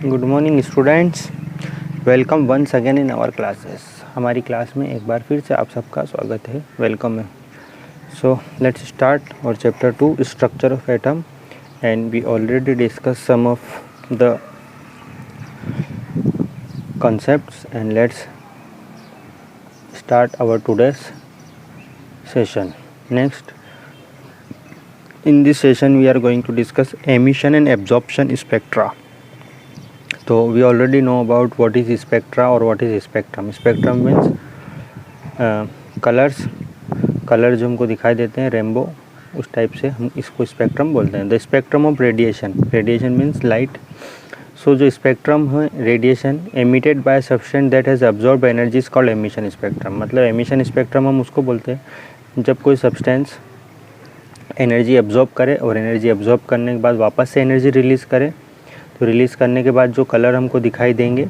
Good morning students, welcome once again in our classes. हमारी class में एक बार फिर से आप सबका स्वागत है, वेलकम है। सो लेट्स स्टार्ट और chapter 2 structure of atom and we already discuss some of the concepts and let's start our today's session. Next, in this session we are going to discuss emission and absorption spectra. So we already know about what is spectra or what is spectrum. Spectrum means colours, colour जो हमको दिखाई देते हैं rainbow, उस type से हम इसको spectrum बोलते हैं। The spectrum of radiation, radiation means light. So जो स्पेक्ट्रम है radiation emitted by substance that has absorb energy is called emission spectrum. मतलब एमिशन स्पेक्ट्रम हम उसको बोलते हैं जब कोई सब्सटेंस एनर्जी अब्जॉर्ब करे और एनर्जी अब्जॉर्ब करने के बाद वापस से एनर्जी रिलीज़ करे, तो रिलीज़ करने के बाद जो कलर हमको दिखाई देंगे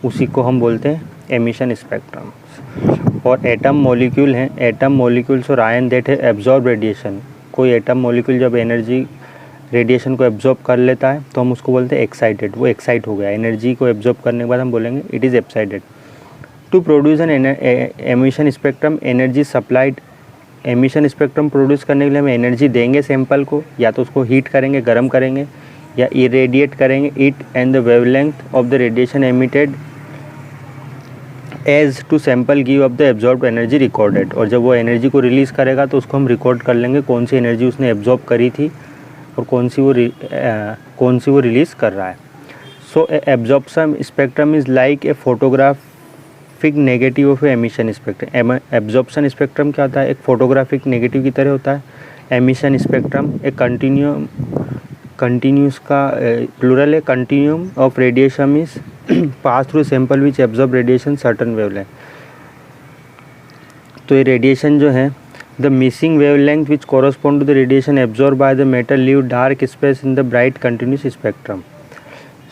उसी को हम बोलते हैं एमिशन स्पेक्ट्रम। और एटम मॉलिक्यूल हैं, एटम मॉलिक्यूल्स और आयन दैट है एब्जॉर्ब रेडिएशन। कोई एटम मॉलिक्यूल जब एनर्जी रेडिएशन को एब्जॉर्ब कर लेता है तो हम उसको बोलते हैं एक्साइटेड, वो एक्साइट हो गया। एनर्जी को एब्जॉर्ब करने के बाद हम बोलेंगे it is excited. To produce an emission spectrum energy supplied, emission spectrum produce करने के लिए हम एनर्जी देंगे सैंपल को, या तो उसको हीट करेंगे, गर्म करेंगे, या इरेडिएट करेंगे it and the wavelength of the radiation emitted as to sample give up the absorb energy recorded. और जब वो एनर्जी को रिलीज़ करेगा तो उसको हम रिकॉर्ड कर लेंगे कौन सी एनर्जी उसने एब्जॉर्ब करी थी और कौन सी वो रिलीज़ कर रहा है। So absorption spectrum is like a photographic negative of emission spectrum. Absorption spectrum क्या होता है? एक फोटोग्राफिक नेगेटिव की तरह होता है। एमिशन स्पेक्ट्रम एक कंटिन्यूस का प्लूरल है, continuum of radiation is pass through sample which absorb radiation certain wavelength. तो ये रेडिएशन जो है the missing wavelength which correspond to the radiation absorb by the metal leave dark space in the bright continuous spectrum.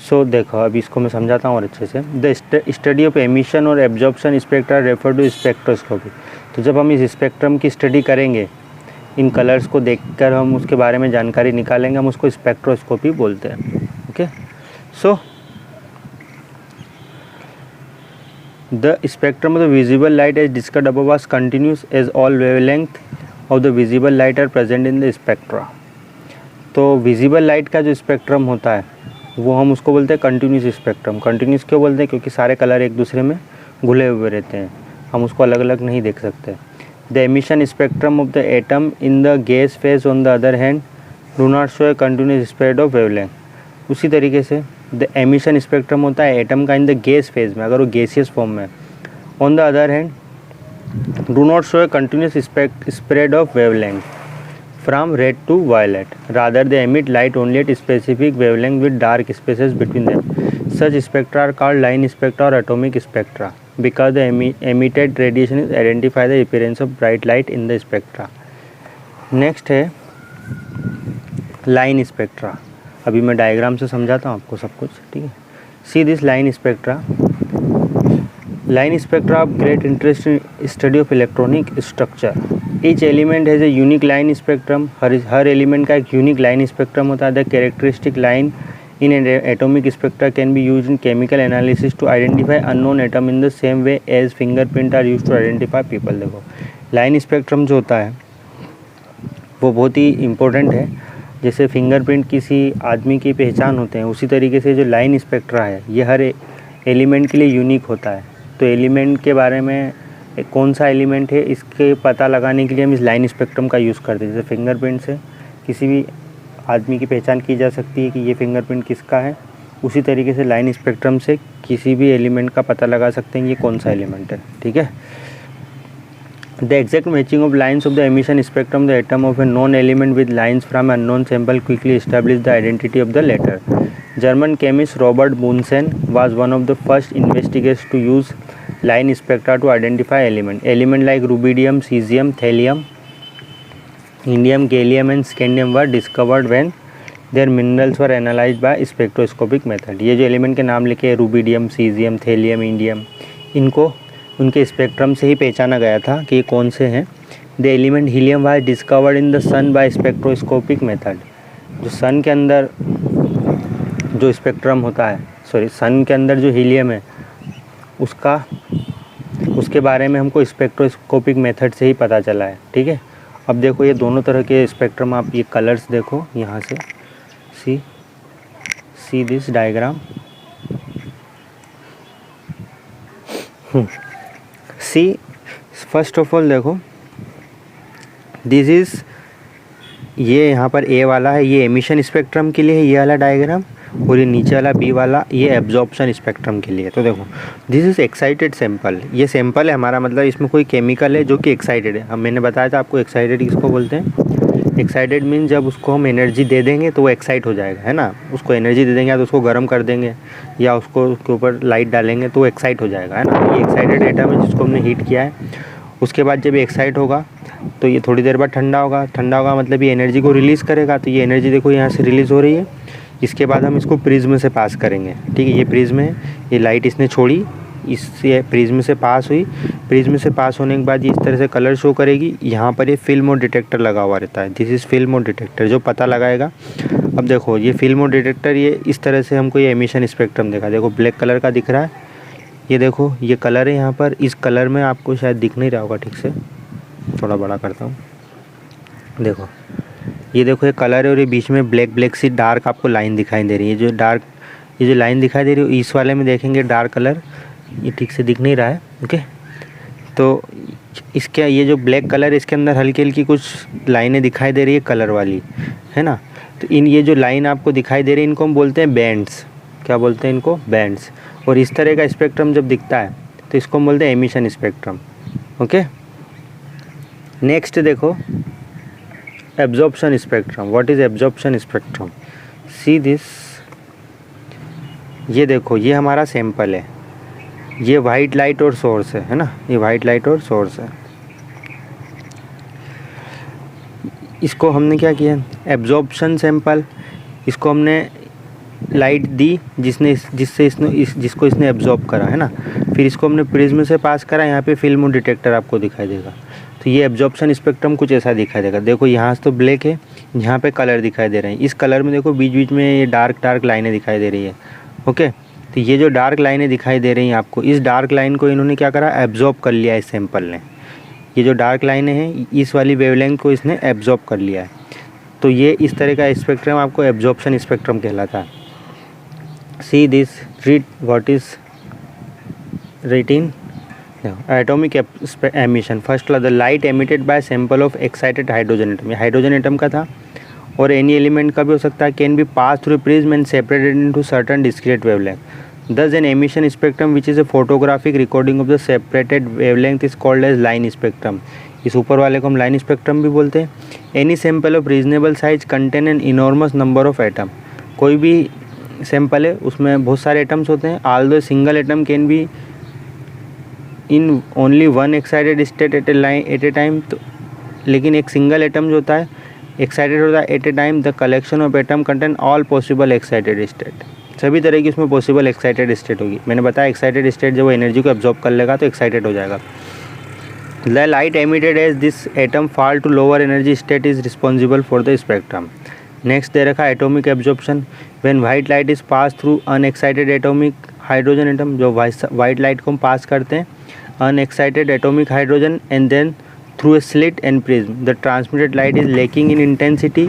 So देखो अभी इसको मैं समझाता हूँ और अच्छे से। द स्टडी ऑफ एमिशन और absorption spectra refer to spectroscopy. तो जब हम इस स्पेक्ट्रम की स्टडी करेंगे, इन कलर्स को देखकर हम उसके बारे में जानकारी निकालेंगे, हम उसको स्पेक्ट्रोस्कोपी बोलते हैं। Okay, so the spectrum of the visible light as discussed above was continuous as all wavelength of the visible light are present in the spectra. तो विजिबल लाइट का जो स्पेक्ट्रम होता है वो हम उसको बोलते हैं कंटिन्यूस स्पेक्ट्रम। कंटिन्यूस क्यों बोलते हैं? क्योंकि सारे कलर एक दूसरे में घुले हुए रहते हैं, हम उसको अलग अलग नहीं देख सकते। The emission spectrum of the atom in the gas phase on the other hand do not show a continuous spread of wavelength। उसी तरीके से the emission spectrum होता है एटम का इन द गैस फेज में, अगर वो गैसियस फॉर्म में। on the other hand do not show a continuous spread of wavelength from red to violet, rather they emit light only at specific wavelength with dark spaces between them। such spectra are called line spectra or atomic spectra because the emitted radiation is identify the appearance of bright light in the spectra। Next है line spectra. अभी मैं diagram से समझाता हूँ आपको सब कुछ, ठीक है। See this line spectra. Line spectra of great interest in study of electronic structure. Each element has a unique line spectrum. Her element का एक यूनिक लाइन स्पेक्ट्रम होता है। The characteristic line in an atomic spectra can be used in chemical analysis to identify unknown atom in the same way as fingerprint are used to identify people। देखो line spectrum जो होता है वो बहुत ही important है। जैसे fingerprint किसी आदमी की पहचान होते हैं, उसी तरीके से जो लाइन स्पेक्ट्रा है ये हर एलिमेंट के लिए यूनिक होता है। तो एलिमेंट के बारे में कौन सा एलिमेंट है इसके पता लगाने के लिए हम इस लाइन स्पेक्ट्रम का यूज़ करते हैं। जैसे फिंगरप्रिंट से किसी भी आदमी की पहचान की जा सकती है कि ये फिंगरप्रिंट किसका है, उसी तरीके से लाइन स्पेक्ट्रम से किसी भी एलिमेंट का पता लगा सकते हैं ये कौन सा एलिमेंट है, ठीक है। The exact matching of lines of the emission spectrum the atom of a known element with lines from unknown sample quickly establish the identity of the latter. German chemist Robert Bunsen was one of the first investigators to use line spectra to identify element like rubidium, caesium, thallium, indium, gallium and scandium were discovered when their minerals were analyzed by spectroscopic method। ये जो element के नाम लिखे rubidium, caesium, thallium, indium, इनको उनके spectrum से ही पहचाना गया था कि ये कौन से हैं। The element helium was discovered in the sun by spectroscopic method. जो सन के अंदर जो स्पेक्ट्रम होता है, सॉरी सन के अंदर जो हीलियम है उसके बारे में हमको स्पेक्ट्रोस्कोपिक मेथड से ही पता चला है। ठीक है, अब देखो ये दोनों तरह के स्पेक्ट्रम, आप ये कलर्स देखो यहाँ से, see this diagram, see first of all देखो दिस इज़, ये यहाँ पर ए वाला है, ये एमिशन स्पेक्ट्रम के लिए है ये वाला डायग्राम, और ये नीचे वाला बी वाला ये एब्जॉर्प्शन स्पेक्ट्रम के लिए। तो देखो दिस इज़ एक्साइटेड सैंपल, ये सैंपल है हमारा, मतलब इसमें कोई केमिकल है जो कि एक्साइटेड है। अब मैंने बताया था आपको एक्साइटेड किसको बोलते हैं। एक्साइटेड मीन जब उसको हम एनर्जी दे देंगे तो वो एक्साइट हो जाएगा, है ना। उसको एनर्जी दे देंगे या तो उसको गर्म कर देंगे या उसको उसके ऊपर लाइट डालेंगे तो वो एक्साइट हो जाएगा, है ना। ये एक्साइटेड एटम है जिसको हमने हीट किया है। उसके बाद जब ये एक्साइट होगा तो ये थोड़ी देर बाद ठंडा होगा मतलब ये एनर्जी को रिलीज़ करेगा। तो ये एनर्जी देखो यहाँ से रिलीज़ हो रही है। इसके बाद हम इसको प्रिज्म से पास करेंगे। ठीक है, ये प्रिज्म है, ये लाइट इसने छोड़ी, इससे प्रिज्म से पास हुई। प्रिज्म से पास होने के बाद ये इस तरह से कलर शो करेगी। यहाँ पर ये फिल्म और डिटेक्टर लगा हुआ रहता है, दिस इज़ फिल्म और डिटेक्टर जो पता लगाएगा। अब देखो ये फिल्म और डिटेक्टर, ये इस तरह से हमको ये एमिशन स्पेक्ट्रम देखा, देखो ब्लैक कलर का दिख रहा है, ये देखो ये कलर है यहाँ पर। इस कलर में आपको शायद दिख नहीं रहा होगा ठीक से, थोड़ा बड़ा करता हूँ, देखो ये देखो ये कलर है और ये बीच में ब्लैक सी डार्क आपको लाइन दिखाई दे रही है। जो डार्क ये जो लाइन दिखाई दे रही है इस वाले में देखेंगे डार्क कलर, ये ठीक से दिख नहीं रहा है। ओके, तो इसके ये जो ब्लैक कलर है इसके अंदर हल्की हल्की कुछ लाइनें दिखाई दे रही है कलर वाली, है ना। तो ये जो लाइन आपको दिखाई दे रही है इनको हम बोलते हैं बैंड्स। क्या बोलते हैं इनको? बैंड्स। और इस तरह का स्पेक्ट्रम जब दिखता है तो इसको हम बोलते हैं एमिशन स्पेक्ट्रम। ओके, नेक्स्ट देखो absorption spectrum. What is absorption spectrum? See this, ये देखो ये हमारा सैंपल है, ये वाइट लाइट और सोर्स है ना, ये वाइट लाइट और सोर्स है। इसको हमने क्या किया, एब्जॉर्प्शन सैंपल, इसको हमने लाइट दी जिसको इसने एब्जॉर्ब करा, है ना। फिर इसको हमने प्रिज्म से पास करा, यहाँ पे फिल्म और डिटेक्टर आपको दिखाई देगा। तो ये एब्जॉर्प्शन स्पेक्ट्रम कुछ ऐसा दिखाई देगा। देखो यहाँ से तो ब्लैक है, यहाँ पे कलर दिखाई दे रहे हैं। इस कलर में देखो बीच बीच में ये डार्क लाइनें दिखाई दे रही है। ओके, तो ये जो डार्क लाइनें दिखाई दे रही हैं आपको, इस डार्क लाइन को इन्होंने क्या करा, एब्जॉर्ब कर लिया इस सैंपल ने। ये जो डार्क लाइनें हैं इस वाली वेवलेंथ को इसने एब्जॉर्ब कर लिया है। तो ये इस तरह का स्पेक्ट्रम आपको एब्जॉर्प्शन स्पेक्ट्रम कहलाता है। See this, read what is written atomic emission। First the light emitted by sample of excited hydrogen atom, ये हाइड्रोजन एटम का था और एनी एलिमेंट का भी हो सकता है। Can be pass through prism and separated into certain discrete wavelength. Thus an emission spectrum which is a photographic recording of the separated wavelength is called as line spectrum. इस ऊपर वाले को हम लाइन स्पेक्ट्रम भी बोलते हैं। Any sample of reasonable size contain an enormous number of atom. कोई भी सैंपल है उसमें बहुत सारे एटम्स होते हैं। Although single atom can be in only one excited state at a time. तो लेकिन एक सिंगल एटम जो होता है एक्साइटेड होता है at a time. The collection of atom contain all possible excited state, सभी तरह की उसमें पॉसिबल एक्साइटेड स्टेट होगी। मैंने बताया एक्साइटेड स्टेट जब वो एनर्जी को एब्जॉर्ब कर लेगा तो एक्साइटेड हो जाएगा। The light emitted as this atom fall to lower energy state is responsible for the spectrum. Next दे रखा atomic absorption. When white light is pass through unexcited atomic hydrogen atom, जो white light को हम pass करते हैं unexcited atomic hydrogen and then through a slit and prism, the transmitted light is lacking in intensity.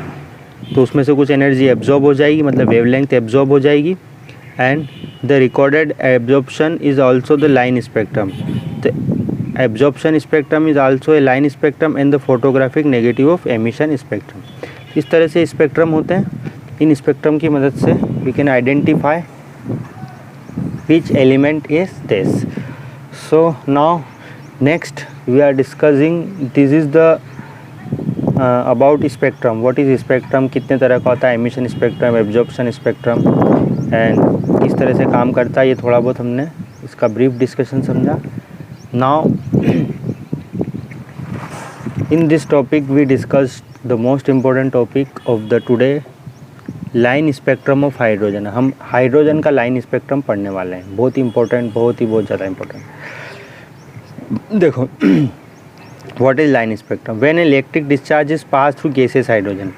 तो उसमें से कुछ energy absorb हो जाएगी, मतलब वेवलेंथ एब्जॉर्ब हो जाएगी। And the recorded absorption is also the line spectrum. The absorption spectrum is also a line spectrum and the photographic negative of emission spectrum. इस तरह से स्पेक्ट्रम होते हैं। इन स्पेक्ट्रम की मदद से we can identify which element is this. So now next we are discussing, this is the about spectrum. What is spectrum, कितने तरह का होता है, emission spectrum, absorption spectrum and किस तरह से काम करता है, ये थोड़ा बहुत हमने इसका ब्रीफ डिस्कशन समझा। Now in this topic we discussed the most important topic of the today, line spectrum of hydrogen. हम हाइड्रोजन का लाइन स्पेक्ट्रम पढ़ने वाले हैं, बहुत इंपॉर्टेंट, बहुत ज़्यादा इंपॉर्टेंट। देखो what is line spectrum. When electric discharge is pass through gases hydrogen,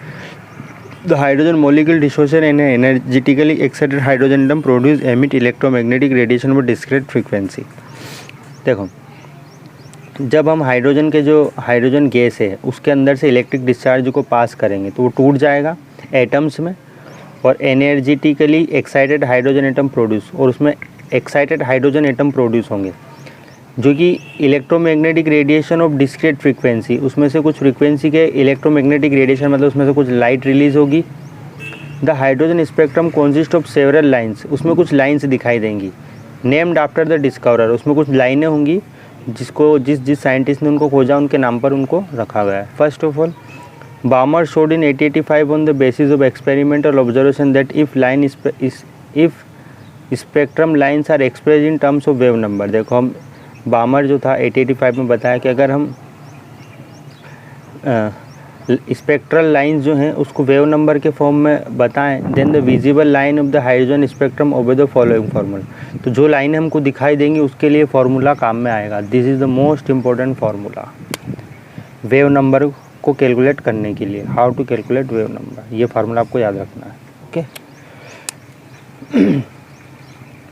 the hydrogen molecule dissociate and energetically excited hydrogen atom produce emit electromagnetic radiation with discrete frequency. देखो, जब हम हाइड्रोजन गैस है उसके अंदर से electric discharge को पास करेंगे तो वो टूट जाएगा एटम्स में, और energetically excited hydrogen atom produce, और उसमें एक्साइटेड हाइड्रोजन एटम प्रोड्यूस होंगे जो कि electromagnetic radiation of discrete frequency, उसमें से कुछ फ्रीक्वेंसी के इलेक्ट्रोमैग्नेटिक रेडिएशन मतलब उसमें से कुछ लाइट रिलीज होगी। The hydrogen spectrum consist of several lines, उसमें कुछ लाइन्स दिखाई देंगी। नेम्ड आफ्टर द डिस्कवरर, उसमें कुछ लाइनें होंगी जिस साइंटिस्ट ने उनको खोजा उनके नाम पर उनको रखा गया है। First of all, Balmer showed in 1885 on the basis of experimental observation that if spectrum lines are express in terms of wave number. देखो, हम बामर जो था 1885 में बताया कि अगर हम स्पेक्ट्रल लाइंस जो हैं उसको वेव नंबर के फॉर्म में बताएं, then the visible line of the hydrogen spectrum obey the following formula. तो जो लाइन हमको दिखाई देंगी उसके लिए फार्मूला काम में आएगा। This is the most important formula wave number को कैलकुलेट करने के लिए। How to calculate wave number, ये फार्मूला आपको याद रखना है। ओके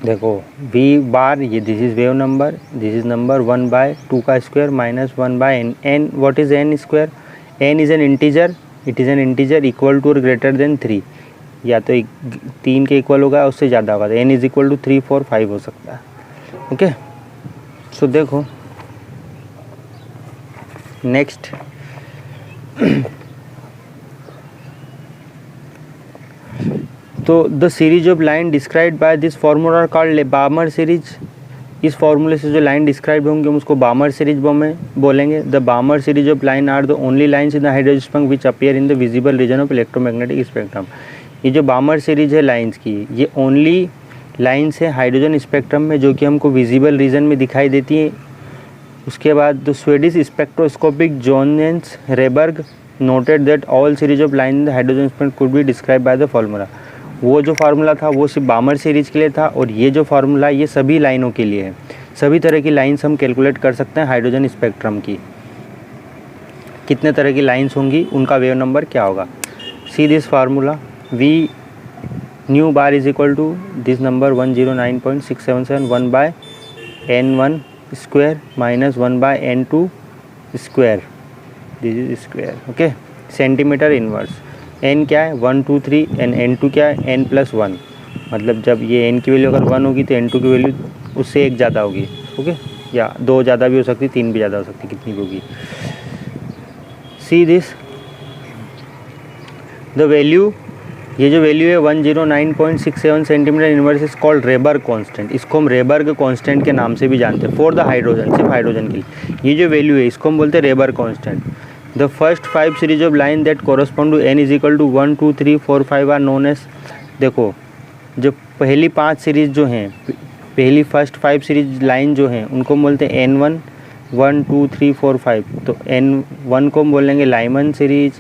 देखो, वी बार, ये this is wave number, this is number 1/2 का square minus 1/n। n what is n square? n is an integer, it is an integer equal to और greater than 3, या तो 3 के इक्वल होगा उससे ज़्यादा होगा, तो n इज़ इक्वल टू 3, 4, 5 हो सकता है। ओके, सो देखो नेक्स्ट, तो the series of line described by this formula are called Balmer series. इस फार्मूले से जो लाइन डिस्क्राइब होंगे हम उसको बामर सीरीज में बोलेंगे। The Balmer series of line are the only lines in the hydrogen spectrum which appear in the visible region of electromagnetic spectrum. ये जो बामर सीरीज है लाइन्स की, ये ओनली लाइन्स है हाइड्रोजन स्पेक्ट्रम में जो कि हमको विजिबल रीजन में दिखाई देती है। उसके बाद the Swedish spectroscopic Johannes Rydberg noted that all series of line in the hydrogen spectrum could be describe by the formula. वो जो फार्मूला था वो सिर्फ बामर सीरीज के लिए था, और ये जो फार्मूला ये सभी लाइनों के लिए है। सभी तरह की लाइन्स हम कैलकुलेट कर सकते हैं हाइड्रोजन स्पेक्ट्रम की। कितने तरह की लाइन्स होंगी, उनका वेव नंबर क्या होगा। See this formula, v nu bar is equal to this number 109.677 1/n1 square minus 1/n2 square, this is square. Okay, centimetre inverse. n क्या है 1, 2, 3, एंड n2 क्या है n+1, मतलब जब ये n की वैल्यू अगर 1 होगी तो n2 की वैल्यू उससे 1 ज़्यादा होगी। ओके, या 2 ज़्यादा भी हो सकती, 3 भी ज़्यादा हो सकती, कितनी भी होगी। सी दिस द वैल्यू, ये जो वैल्यू है 109.67 centimetre inverse is called Rydberg constant. इसको हम रेबर्ग कांस्टेंट के नाम से भी जानते हैं फॉर द हाइड्रोजन, सिर्फ हाइड्रोजन के लिए। ये जो वैल्यू है इसको हम बोलते हैं Rydberg constant. The first 5 series of line that correspond to n is equal to 1, 2, 3, 4, 5 are known as. देखो, जो पहली 5 सीरीज जो हैं, पहली फर्स्ट 5 सीरीज लाइन जो हैं उनको हम बोलते हैं n1, 1, 2, 3, 4, 5। तो n1 को हम बोलेंगे लाइमन सीरीज,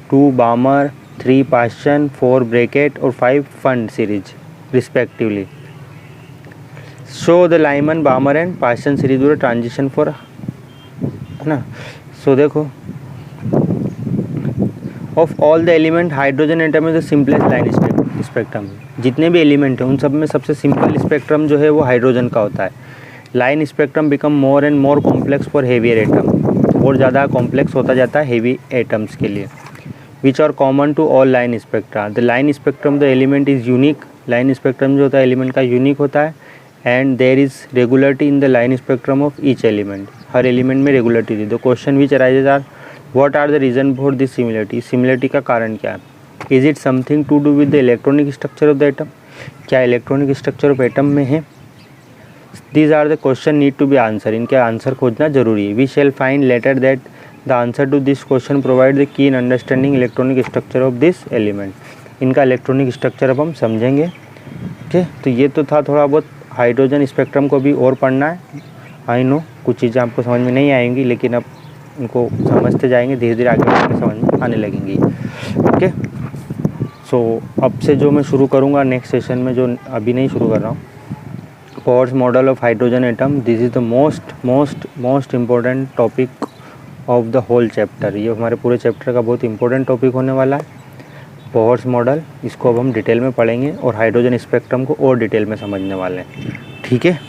2 बामर, 3 पास्चन, 4 ब्रैकेट और 5 fund series respectively. So the Lyman, बामर and Paschen series वो ट्रांजिशन फॉर, है ना। सो देखो, of all the element hydrogen atom is the simplest line spectrum. जितने भी एलिमेंट हैं उन सब में सबसे सिंपल स्पेक्ट्रम जो है वो हाइड्रोजन का होता है। Line spectrum become more and more complex for heavier atom, और ज़्यादा कॉम्प्लेक्स होता जाता है हेवी एटम्स के लिए। Which are common to all line spectra. The line spectrum the element is unique. Line spectrum जो होता है एलिमेंट का यूनिक होता है। And there is regularity in the line spectrum of each element. हर element में रेगुलरिटी थी। The question which arises are what are the reason for this similarity. Similarity का कारण क्या है। Is it something to do with the electronic structure of the atom. क्या electronic structure of atom में है। These are the question need to be answer. इनके answer खोजना जरूरी है। We shall find later that the answer to this question provide the key in understanding electronic structure of this element. इनका electronic structure अब हम समझेंगे। ठीक, तो ये तो था थोड़ा बहुत। हाइड्रोजन स्पेक्ट्रम को भी और पढ़ना है। आई नो कुछ चीज़ें आपको समझ में नहीं आएंगी, लेकिन अब उनको समझते जाएंगे, धीरे धीरे आगे समझ में आने लगेंगी। ओके, सो अब से जो मैं शुरू करूँगा नेक्स्ट सेशन में, जो अभी नहीं शुरू कर रहा हूँ, Bohr's model of hydrogen atom. This is the most important topic of the whole chapter. ये हमारे पूरे चैप्टर का बहुत इंपॉर्टेंट टॉपिक होने वाला है। बोहर्स मॉडल, इसको अब हम डिटेल में पढ़ेंगे और हाइड्रोजन स्पेक्ट्रम को और डिटेल में समझने वाले हैं, ठीक है।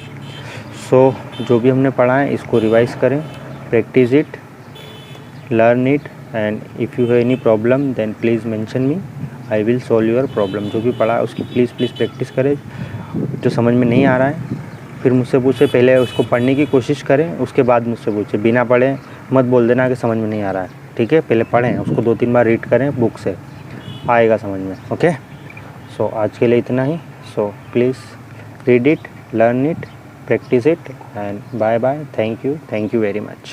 सो जो भी हमने पढ़ा है इसको रिवाइज करें, practice it, learn it, and if you have any problem then please mention me, I will solve your problem. जो भी पढ़ा है उसकी प्लीज़ प्रैक्टिस करें। जो समझ में नहीं आ रहा है फिर मुझसे पूछे, पहले उसको पढ़ने की कोशिश करें, उसके बाद मुझसे पूछे। बिना पढ़े मत बोल देना कि समझ में नहीं आ रहा है, ठीक है। पहले पढ़ें, उसको 2-3 बार रीड करें बुक से, आएगा समझ में, ओके। सो आज के लिए इतना ही। So please read it, learn it, practice it, and bye bye. Thank you very much.